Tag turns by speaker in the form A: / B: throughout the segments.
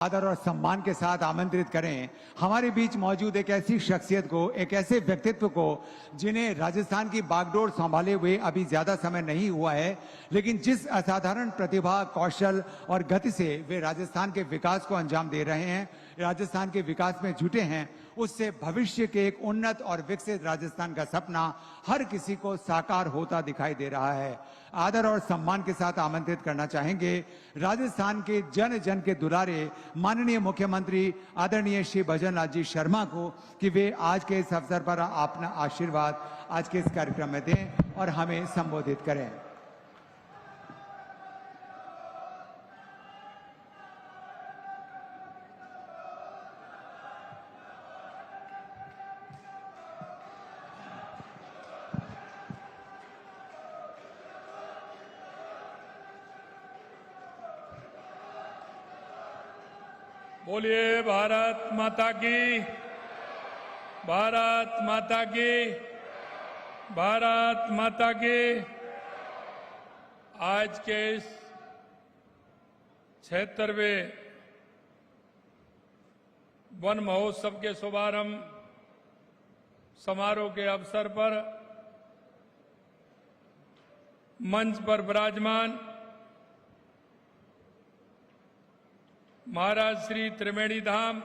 A: आदर और सम्मान के साथ आमंत्रित करें हमारे बीच मौजूद एक ऐसी शख्सियत को, एक ऐसे व्यक्तित्व को जिन्हें राजस्थान की बागडोर संभाले हुए अभी ज्यादा समय नहीं हुआ है, लेकिन जिस असाधारण प्रतिभा, कौशल और गति से वे राजस्थान के विकास को अंजाम दे रहे हैं, राजस्थान के विकास में जुटे हैं, उससे भविष्य के एक उन्नत और विकसित राजस्थान का सपना हर किसी को साकार होता दिखाई दे रहा है। आदर और सम्मान के साथ आमंत्रित करना चाहेंगे राजस्थान के जन जन के दुलारे माननीय मुख्यमंत्री आदरणीय श्री भजनलाल जी शर्मा को कि वे आज के इस अवसर पर अपना आशीर्वाद आज के इस कार्यक्रम में दें और हमें संबोधित करें।
B: बोलिए भारत माता की, भारत माता की, भारत माता की। आज के इस 76वें वन महोत्सव के शुभारंभ समारोह के अवसर पर मंच पर विराजमान महाराज श्री त्रिवेणी धाम,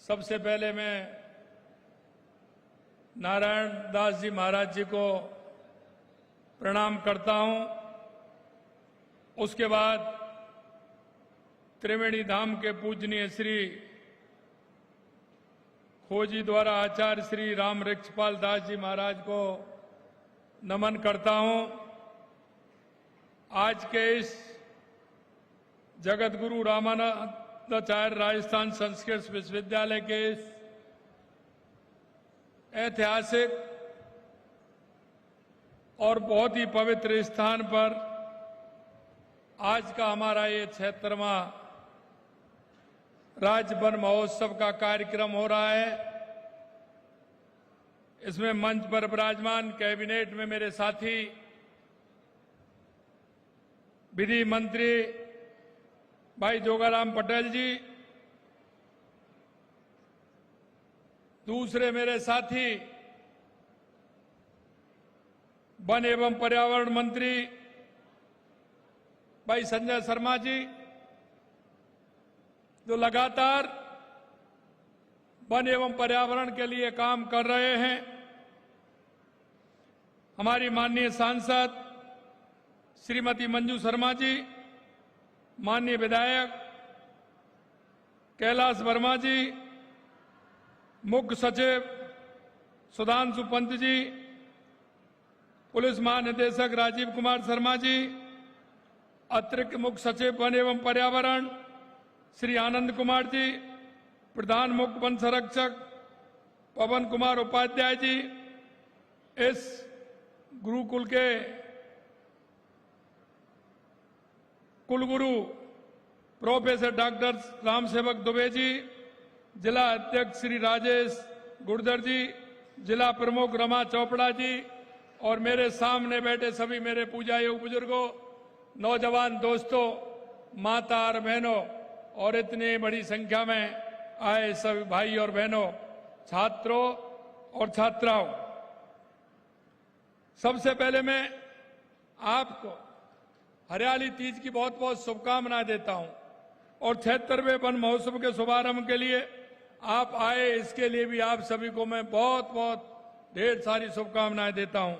B: सबसे पहले मैं नारायण दास जी महाराज जी को प्रणाम करता हूं। उसके बाद त्रिवेणी धाम के पूजनीय श्री खोजी द्वारा आचार्य श्री राम वृक्षपाल दास जी महाराज को नमन करता हूं। आज के इस जगत गुरु रामानंदाचार्य राजस्थान संस्कृत विश्वविद्यालय के इस ऐतिहासिक और बहुत ही पवित्र स्थान पर आज का हमारा ये 76वां राज्य वन महोत्सव का कार्यक्रम हो रहा है। इसमें मंच पर विराजमान कैबिनेट में मेरे साथी विधि मंत्री भाई जोगाराम पटेल जी, दूसरे मेरे साथी वन एवं पर्यावरण मंत्री भाई संजय शर्मा जी, जो लगातार वन एवं पर्यावरण के लिए काम कर रहे हैं, हमारी माननीय सांसद श्रीमती मंजू शर्मा जी, माननीय विधायक कैलाश वर्मा जी, मुख्य सचिव सुधांशु पंत जी, पुलिस महानिदेशक राजीव कुमार शर्मा जी, अतिरिक्त मुख्य सचिव वन एवं पर्यावरण श्री आनंद कुमार जी, प्रधान मुख्य वन संरक्षक पवन कुमार उपाध्याय जी, इस गुरुकुल के कुलगुरु प्रोफेसर डॉक्टर रामसेवक दुबे जी, जिला अध्यक्ष श्री राजेश गुर्जर जी, जिला प्रमुख रमा चोपड़ा जी और मेरे सामने बैठे सभी मेरे पूजा योग बुजुर्गों, नौजवान दोस्तों, माता और बहनों और इतनी बड़ी संख्या में आए सभी भाई और बहनों, छात्रों और छात्राओं, सबसे पहले मैं आपको हरियाली तीज की बहुत बहुत शुभकामनाएं देता हूं और 76वें वन महोत्सव के शुभारंभ के लिए आप आए, इसके लिए भी आप सभी को मैं बहुत बहुत ढेर सारी शुभकामनाएं देता हूं।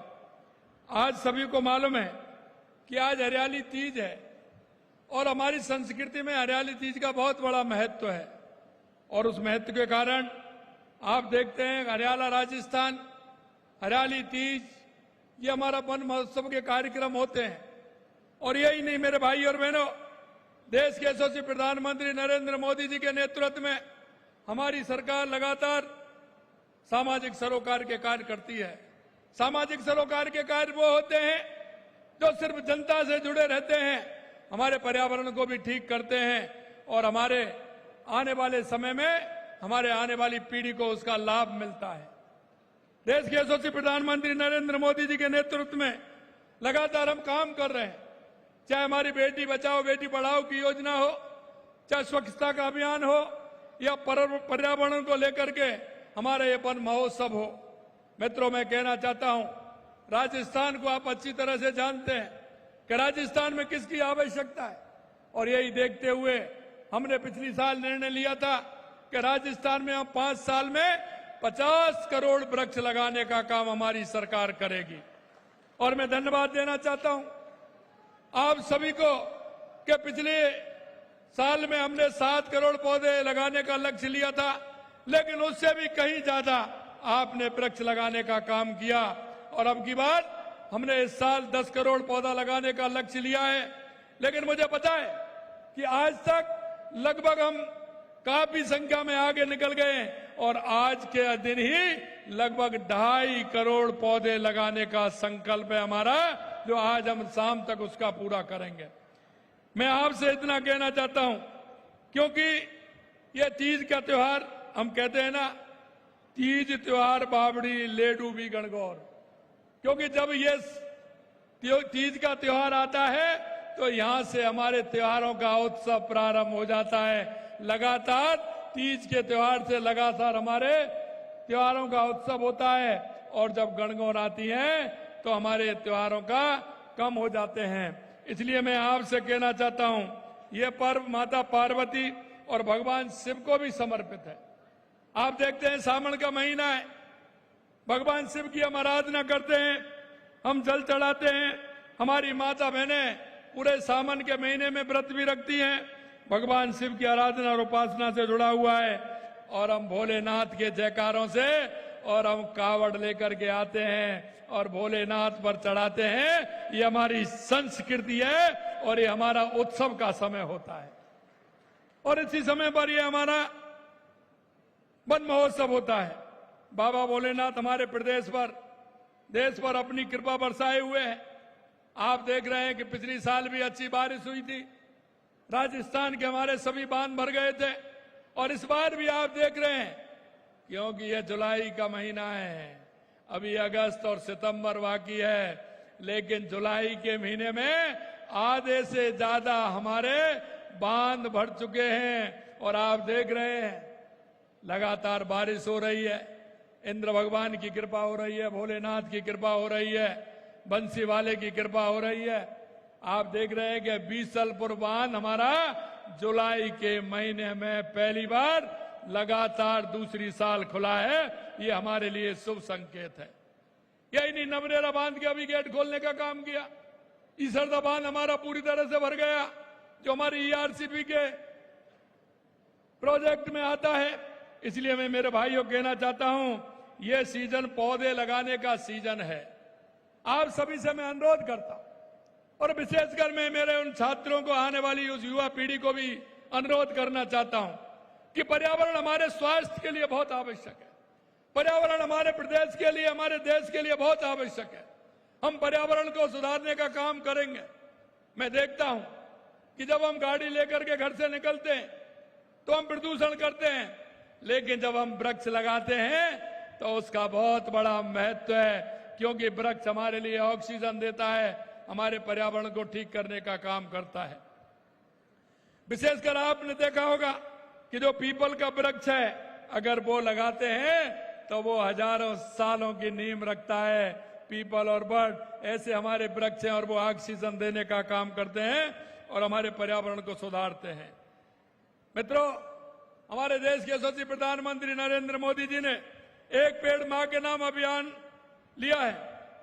B: आज सभी को मालूम है कि आज हरियाली तीज है और हमारी संस्कृति में हरियाली तीज का बहुत बड़ा महत्व है और उस महत्व के कारण आप देखते हैं हरियाला राजस्थान, हरियाली तीज, ये हमारा वन महोत्सव के कार्यक्रम होते हैं। और यही नहीं मेरे भाई और बहनों, देश के यशस्वी प्रधानमंत्री नरेंद्र मोदी जी के नेतृत्व में हमारी सरकार लगातार सामाजिक सरोकार के कार्य करती है। सामाजिक सरोकार के कार्य वो होते हैं जो सिर्फ जनता से जुड़े रहते हैं, हमारे पर्यावरण को भी ठीक करते हैं और हमारे आने वाले समय में हमारे आने वाली पीढ़ी को उसका लाभ मिलता है। देश के यशस्वी प्रधानमंत्री नरेंद्र मोदी जी के नेतृत्व में लगातार हम काम कर रहे हैं। चाहे हमारी बेटी बचाओ बेटी पढ़ाओ की योजना हो, चाहे स्वच्छता का अभियान हो, या पर्यावरण को लेकर के हमारा ये वन महोत्सव हो। मित्रों, मैं कहना चाहता हूं, राजस्थान को आप अच्छी तरह से जानते हैं कि राजस्थान में किसकी आवश्यकता है, और यही देखते हुए हमने पिछली साल निर्णय लिया था कि राजस्थान में हम 5 साल में 50 करोड़ वृक्ष लगाने का काम हमारी सरकार करेगी। और मैं धन्यवाद देना चाहता हूं आप सभी को कि पिछले साल में हमने 7 करोड़ पौधे लगाने का लक्ष्य लिया था, लेकिन उससे भी कहीं ज्यादा आपने वृक्ष लगाने का काम किया, और अब की बार हमने इस साल 10 करोड़ पौधा लगाने का लक्ष्य लिया है। लेकिन मुझे पता है कि आज तक लगभग हम काफी संख्या में आगे निकल गए, और आज के दिन ही लगभग 2.5 करोड़ पौधे लगाने का संकल्प है हमारा, जो आज हम शाम तक उसका पूरा करेंगे। मैं आपसे इतना कहना चाहता हूं, क्योंकि ये तीज का त्योहार, हम कहते हैं ना, तीज त्योहार बावड़ी लेडू भी गणगौर, क्योंकि जब ये तीज का त्योहार आता है तो यहां से हमारे त्योहारों का उत्सव प्रारंभ हो जाता है। लगातार तीज के त्योहार से लगातार हमारे त्योहारों का उत्सव होता है, और जब गणगौर आती है तो हमारे त्योहारों का कम हो जाते हैं। इसलिए मैं आपसे कहना चाहता हूं, ये पर्व माता पार्वती और भगवान शिव को भी समर्पित है। आप देखते हैं सावन का महीना है, भगवान शिव की हम आराधना करते हैं, हम जल चढ़ाते हैं। हमारी माता बहनें पूरे सावन के महीने में व्रत भी रखती हैं, भगवान शिव की आराधना और उपासना से जुड़ा हुआ है। और हम भोलेनाथ के जयकारों से, और हम कावड़ लेकर के आते हैं और भोलेनाथ पर चढ़ाते हैं। ये हमारी संस्कृति है, और ये हमारा उत्सव का समय होता है। और इसी समय पर ये हमारा वन महोत्सव होता है। बाबा भोलेनाथ हमारे प्रदेश पर, देश पर अपनी कृपा बरसाए हुए हैं। आप देख रहे हैं कि पिछली साल भी अच्छी बारिश हुई थी, राजस्थान के हमारे सभी बांध भर गए थे, और इस बार भी आप देख रहे हैं, क्योंकि यह जुलाई का महीना है, अभी अगस्त और सितंबर बाकी है, लेकिन जुलाई के महीने में आधे से ज्यादा हमारे बांध भर चुके हैं। और आप देख रहे हैं लगातार बारिश हो रही है, इंद्र भगवान की कृपा हो रही है, भोलेनाथ की कृपा हो रही है, बंसी वाले की कृपा हो रही है। आप देख रहे हैं कि बीसलपुर बांध हमारा जुलाई के महीने में पहली बार लगातार दूसरी साल खुला है। ये हमारे लिए शुभ संकेत है। यही नहीं, नवरेरा बांध के अभी गेट खोलने का काम किया। ईसरदा बांध हमारा पूरी तरह से भर गया, जो हमारी ईआरसीपी के प्रोजेक्ट में आता है। इसलिए मैं मेरे भाइयों कहना चाहता हूं, यह सीजन पौधे लगाने का सीजन है। आप सभी से मैं अनुरोध करता हूं, और विशेषकर मैं मेरे उन छात्रों को, आने वाली उस युवा पीढ़ी को भी अनुरोध करना चाहता हूं कि पर्यावरण हमारे स्वास्थ्य के लिए बहुत आवश्यक है। पर्यावरण हमारे प्रदेश के लिए, हमारे देश के लिए बहुत आवश्यक है। हम पर्यावरण को सुधारने का काम करेंगे। मैं देखता हूं कि जब हम गाड़ी लेकर के घर से निकलते हैं तो हम प्रदूषण करते हैं, लेकिन जब हम वृक्ष लगाते हैं तो उसका बहुत बड़ा महत्व है, क्योंकि वृक्ष हमारे लिए ऑक्सीजन देता है, हमारे पर्यावरण को ठीक करने का काम करता है। विशेषकर आपने देखा होगा कि जो पीपल का वृक्ष है, अगर वो लगाते हैं तो वो हजारों सालों की नींव रखता है। पीपल और बर्ड ऐसे हमारे वृक्ष हैं, और वो ऑक्सीजन देने का काम करते हैं और हमारे पर्यावरण को सुधारते हैं। मित्रों, हमारे देश के यशस्वी प्रधानमंत्री नरेंद्र मोदी जी ने एक पेड़ मां के नाम अभियान लिया है।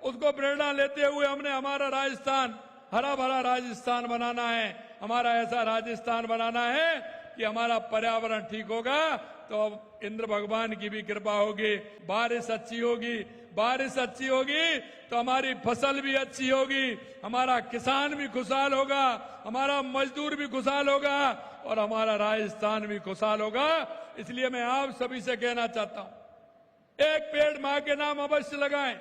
B: उसको प्रेरणा लेते हुए हमने हमारा राजस्थान हरा भरा राजस्थान बनाना है। हमारा ऐसा राजस्थान बनाना है कि हमारा पर्यावरण ठीक होगा तो इंद्र भगवान की भी कृपा होगी, बारिश अच्छी होगी, बारिश अच्छी होगी तो हमारी फसल भी अच्छी होगी, हमारा किसान भी खुशहाल होगा, हमारा मजदूर भी खुशहाल होगा, और हमारा राजस्थान भी खुशहाल होगा। इसलिए मैं आप सभी से कहना चाहता हूं, एक पेड़ मां के नाम अवश्य लगाएं।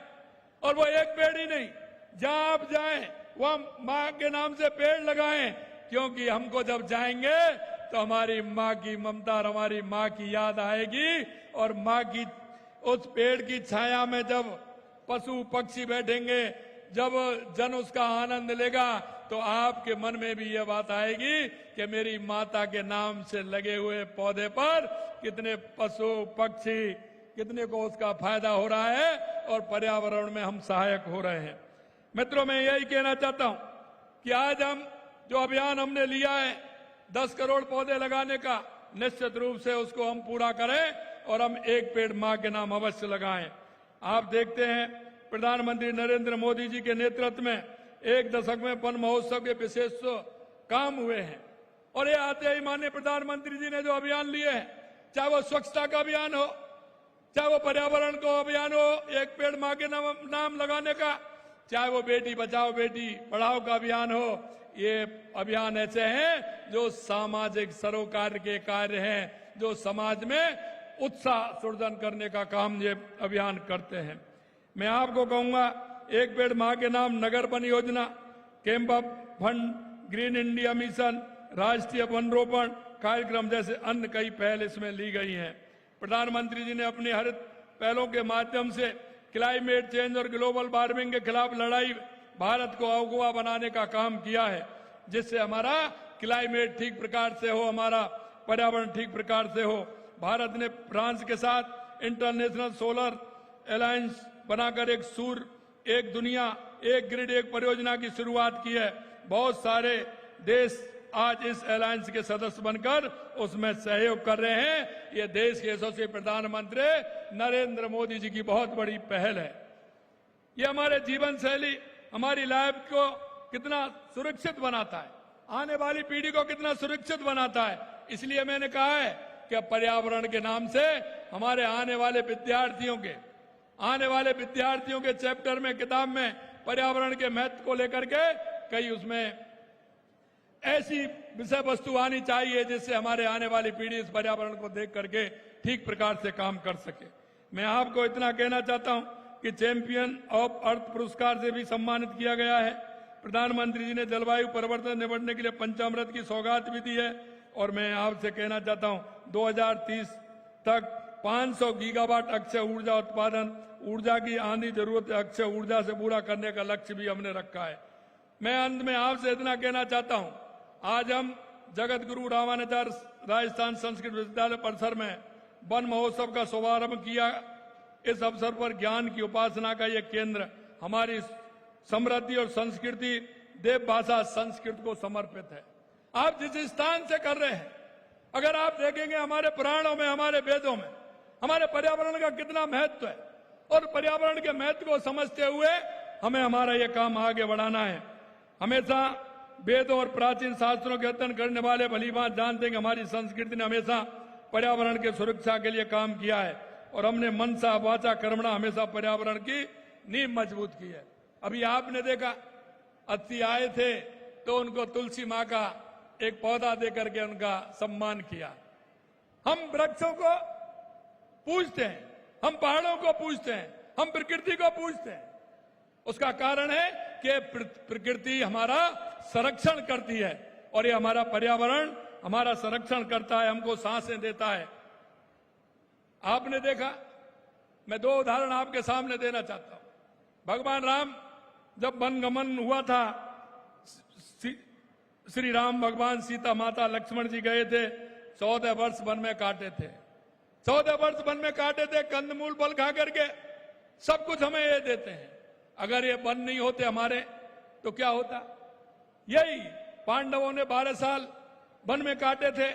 B: और वो एक पेड़ ही नहीं, जहां आप जाएं वहां मां के नाम से पेड़ लगाएं, क्योंकि हमको जब जाएंगे तो हमारी मां की ममता और हमारी मां की याद आएगी। और मां की उस पेड़ की छाया में जब पशु पक्षी बैठेंगे, जब जन उसका आनंद लेगा, तो आपके मन में भी यह बात आएगी कि मेरी माता के नाम से लगे हुए पौधे पर कितने पशु पक्षी कितने को उसका फायदा हो रहा है और पर्यावरण में हम सहायक हो रहे हैं। मित्रों, मैं यही कहना चाहता हूं कि आज हम जो अभियान हमने लिया है 10 करोड़ पौधे लगाने का, निश्चित रूप से उसको हम पूरा करें और हम एक पेड़ मां के नाम अवश्य लगाएं। आप देखते हैं प्रधानमंत्री नरेंद्र मोदी जी के नेतृत्व में 1 दशक में वन महोत्सव के विशेष काम हुए हैं और ये आते ही माननीय प्रधानमंत्री जी ने जो अभियान लिए हैं, चाहे वो स्वच्छता का अभियान हो, चाहे वो पर्यावरण का अभियान हो, एक पेड़ मां के नाम लगाने का, चाहे वो बेटी बचाओ बेटी पढ़ाओ का अभियान हो, ये अभियान ऐसे हैं जो सामाजिक सरोकार के कार्य हैं, जो समाज में उत्साह सृजन करने का काम ये अभियान करते हैं। मैं आपको कहूंगा, एक पेड़ मां के नाम नगर वन योजना, CAMPA fund, green India mission, राष्ट्रीय वन रोपण कार्यक्रम जैसे अन्य कई पहल इसमें ली गई हैं। प्रधानमंत्री जी ने अपनी हरित पहलों के माध्यम से क्लाइमेट चेंज और ग्लोबल वार्मिंग के खिलाफ लड़ाई भारत को अगुवा बनाने का काम किया है, जिससे हमारा क्लाइमेट ठीक प्रकार से हो, हमारा पर्यावरण ठीक प्रकार से हो। भारत ने फ्रांस के साथ इंटरनेशनल सोलर अलायंस बनाकर एक सूर्य, एक दुनिया, एक ग्रिड, एक परियोजना की शुरुआत की है। बहुत सारे देश आज इस अलायंस के सदस्य बनकर उसमें सहयोग कर रहे हैं। ये देश के यशस्वी प्रधानमंत्री नरेंद्र मोदी जी की बहुत बड़ी पहल है। ये हमारे जीवन शैली, हमारी लाइफ को कितना सुरक्षित बनाता है, आने वाली पीढ़ी को कितना सुरक्षित बनाता है। इसलिए मैंने कहा है कि पर्यावरण के नाम से हमारे आने वाले विद्यार्थियों के चैप्टर में, किताब में पर्यावरण के महत्व को लेकर के कई उसमें ऐसी विषय वस्तु आनी चाहिए जिससे हमारे आने वाली पीढ़ी इस पर्यावरण को देख करके ठीक प्रकार से काम कर सके। मैं आपको इतना कहना चाहता हूं कि चैंपियन ऑफ अर्थ पुरस्कार से भी सम्मानित किया गया है। प्रधानमंत्री जी ने जलवायु परिवर्तन निपटने के लिए पंचामृत की सौगात भी दी है और मैं आपसे कहना चाहता हूं 2030 तक 500 गीगावाट अक्षय ऊर्जा उत्पादन, ऊर्जा की आंधी जरूरत अक्षय ऊर्जा से पूरा करने का लक्ष्य भी हमने रखा है। मैं अंत में आपसे इतना कहना चाहता हूं, आज हम जगत गुरु रामानुजाचार्य राजस्थान संस्कृत विश्वविद्यालय परिसर में वन महोत्सव का शुभारंभ किया। इस अवसर पर ज्ञान की उपासना का यह केंद्र हमारी समृद्धि और संस्कृति, देव भाषा संस्कृत को समर्पित है। आप जिस स्थान से कर रहे हैं, अगर आप देखेंगे हमारे पुराणों में, हमारे वेदों में हमारे पर्यावरण का कितना महत्व है और पर्यावरण के महत्व को समझते हुए हमें हमारा यह काम आगे बढ़ाना है। हमेशा वेदों और प्राचीन शास्त्रों के अध्ययन करने वाले भली बात जानते हैं कि हमारी संस्कृति ने हमेशा पर्यावरण की सुरक्षा के लिए काम किया है और हमने मनसा वाचा कर्मणा हमेशा पर्यावरण की नींव मजबूत की है। अभी आपने देखा, अतिथि आए थे तो उनको तुलसी माँ का एक पौधा देकर के उनका सम्मान किया। हम वृक्षों को पूजते हैं, हम पहाड़ों को पूजते हैं, हम प्रकृति को पूजते हैं। उसका कारण है कि प्रकृति हमारा संरक्षण करती है और ये हमारा पर्यावरण हमारा संरक्षण करता है, हमको सांसें देता है। आपने देखा, मैं 2 उदाहरण आपके सामने देना चाहता हूं। भगवान राम जब वनगमन हुआ था, श्री राम भगवान, सीता माता, लक्ष्मण जी गए थे, 14 वर्ष वन में काटे थे। 14 वर्ष वन में काटे थे, कंदमूल फल खा करके सब कुछ हमें ये देते हैं। अगर ये वन नहीं होते हमारे तो क्या होता? यही पांडवों ने 12 साल वन में काटे थे,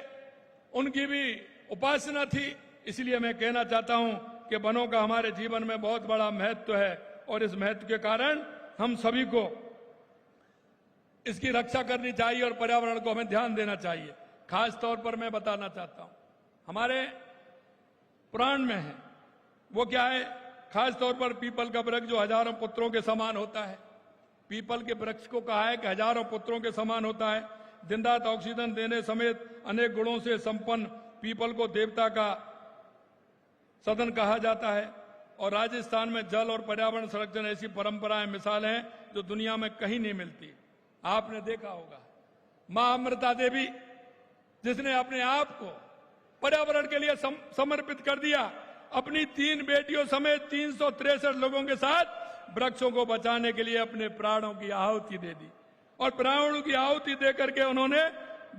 B: उनकी भी उपासना थी। इसलिए मैं कहना चाहता हूं कि वनों का हमारे जीवन में बहुत बड़ा महत्व है और इस महत्व के कारण हम सभी को इसकी रक्षा करनी चाहिए और पर्यावरण को हमें ध्यान देना चाहिए। खास तौर पर मैं बताना चाहता हूं, हमारे पुराण में है, वो क्या है? खास तौर पर पीपल का वृक्ष जो हजारों पुत्रों के समान होता है। पीपल के वृक्ष को कहा है कि हजारों पुत्रों के समान होता है। दिन रात ऑक्सीजन देने समेत अनेक गुणों से संपन्न पीपल को देवता का सदन कहा जाता है। और राजस्थान में जल और पर्यावरण संरक्षण ऐसी परंपराएं, मिसाल हैं जो दुनिया में कहीं नहीं मिलती। आपने देखा होगा मां अमृता देवी, जिसने अपने आप को पर्यावरण के लिए समर्पित कर दिया, अपनी 3 बेटियों समेत 363 लोगों के साथ वृक्षों को बचाने के लिए अपने प्राणों की आहुति दे दी। और प्राणों की आहुति देकर के उन्होंने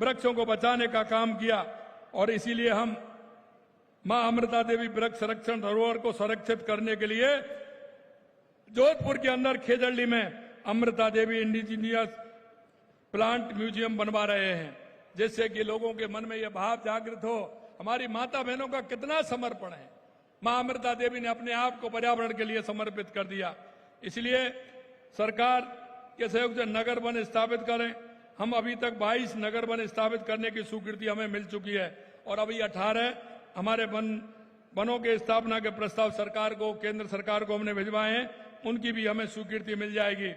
B: वृक्षों को बचाने का काम किया। और इसीलिए हम मां अमृता देवी वृक्ष संरक्षण धरोहर को संरक्षित करने के लिए जोधपुर के अंदर खेजड़ली में Amrita Devi indigenous plant museum बनवा रहे हैं, जिससे कि लोगों के मन में यह भाव जागृत हो हमारी माता बहनों का कितना समर्पण है। मां अमृता देवी ने अपने आप को पर्यावरण के लिए समर्पित कर दिया। इसलिए सरकार के सहयोग से नगर वन स्थापित करें। हम अभी तक 22 नगर वन स्थापित करने की स्वीकृति हमें मिल चुकी है और अभी 18 हमारे वनों के स्थापना के प्रस्ताव सरकार को, केंद्र सरकार को हमने भिजवाए हैं, उनकी भी हमें स्वीकृति मिल जाएगी।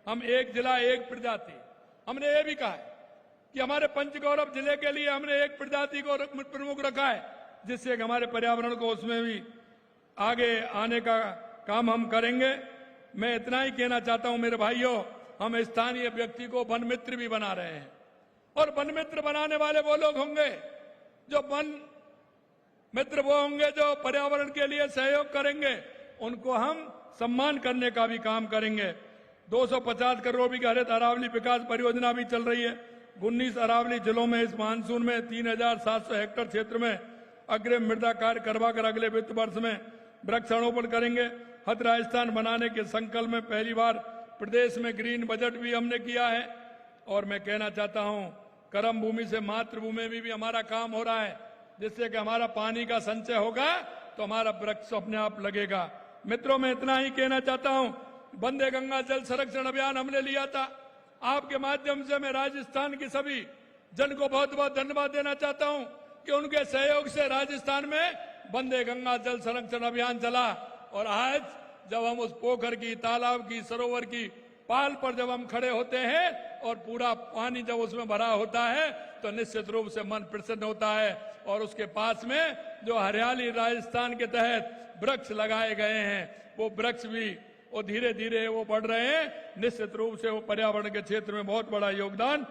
B: हम एक जिला एक प्रजाति, हमने ये भी कहा है कि हमारे पंचगौरव जिले के लिए हमने एक प्रजाति को प्रमुख रखा है, जिससे कि हमारे पर्यावरण को उसमें भी आगे आने का काम हम करेंगे। मैं इतना ही कहना चाहता हूं मेरे भाइयों, हम स्थानीय व्यक्ति को वन मित्र भी बना रहे हैं और वन मित्र बनाने वाले वो लोग होंगे जो वन मित्र वो होंगे जो पर्यावरण के लिए सहयोग करेंगे, उनको हम सम्मान करने का भी काम करेंगे। 250 करोड़ रुपए की हरित अरावली विकास परियोजना भी चल रही है। 19 अरावली जिलों में इस मानसून में 3700 हेक्टेयर क्षेत्र में अग्रिम मृदा कार्य करवाकर अगले वित्त वर्ष में वृक्षारोपण करेंगे। हद राजस्थान बनाने के संकल्प में पहली बार प्रदेश में ग्रीन बजट भी हमने किया है। और मैं कहना चाहता हूं, कर्म भूमि से मातृभूमि में भी हमारा काम हो रहा है, जिससे कि हमारा पानी का संचय होगा तो हमारा वृक्ष अपने आप लगेगा। मित्रों, मैं इतना ही कहना चाहता हूं, वंदे गंगा जल संरक्षण अभियान हमने लिया था। आपके माध्यम से मैं राजस्थान की सभी जन को बहुत बहुत धन्यवाद देना चाहता हूं कि उनके सहयोग से राजस्थान में वंदे गंगा जल संरक्षण अभियान चला। और आज जब हम उस पोखर की, तालाब की, सरोवर की पाल पर जब हम खड़े होते हैं और पूरा पानी जब उसमें भरा होता है तो निश्चित रूप से मन प्रसन्न होता है। और उसके पास में जो हरियाली राजस्थान के तहत वृक्ष लगाए गए हैं, वो वृक्ष भी वो धीरे धीरे वो बढ़ रहे हैं। निश्चित रूप से वो पर्यावरण के क्षेत्र में बहुत बड़ा योगदान